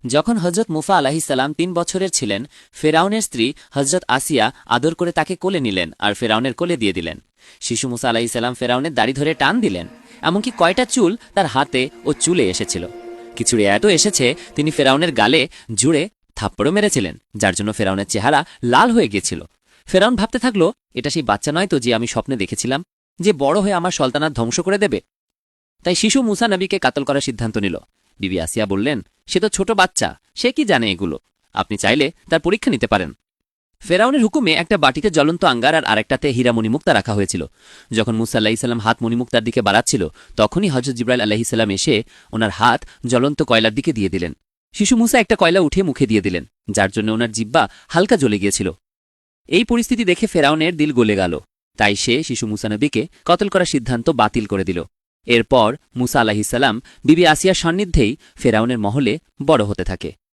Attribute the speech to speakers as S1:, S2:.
S1: যখন হজরত মুসা আলাহিসাল্লাম ৩ বছরের ছিলেন, ফেরাউনের স্ত্রী হজরত আসিয়া আদর করে তাকে কোলে নিলেন আর ফেরাউনের কোলে দিয়ে দিলেন। শিশু মুসা আলাহিসাল্লাম ফেরাউনের দাড়ি ধরে টান দিলেন, এমনকি কয়টা চুল তার হাতে ও চুলে এসেছিল। কিছু রেয়াতও এসেছে তিনি ফেরাউনের গালে জুড়ে থাপ্পড়ও মেরেছিলেন, যার জন্য ফেরাউনের চেহারা লাল হয়ে গিয়েছিল। ফেরাউন ভাবতে থাকলো, এটা সেই বাচ্চা নয় তো যে আমি স্বপ্নে দেখেছিলাম, যে বড় হয়ে আমার সলতানাত ধ্বংস করে দেবে। তাই শিশু মুসা নবীকে কাতল করার সিদ্ধান্ত নিল। বিবি আসিয়া বললেন, সে তো ছোট বাচ্চা, সে কি জানে এগুলো, আপনি চাইলে তার পরীক্ষা নিতে পারেন। ফেরাউনের হুকুমে একটা বাটিতে জ্বলন্ত আঙ্গার আর আরেকটাতে হীরা মণিমুক্তা রাখা হয়েছিল। যখন মুসা আলাহিসাল্লাম হাত মণিমুক্তার দিকে বাড়াচ্ছিল, তখনই হজরত জিব্রাইল আলাহিসাল্লাম এসে ওনার হাত জ্বলন্ত কয়লার দিকে দিয়ে দিলেন। শিশু মুসা একটা কয়লা উঠিয়ে মুখে দিয়ে দিলেন, যার জন্য ওনার জিব্বা হালকা জ্বলে গিয়েছিল। এই পরিস্থিতি দেখে ফেরাউনের দিল গলে গেল। তাই সে শিশু মুসা নবীকে কতল করার সিদ্ধান্ত বাতিল করে দিল। এরপর মুসা আলাহিসাল্লাম বিবি আসিয়ার সান্নিধ্যেই ফেরাউনের মহলে বড় হতে থাকে।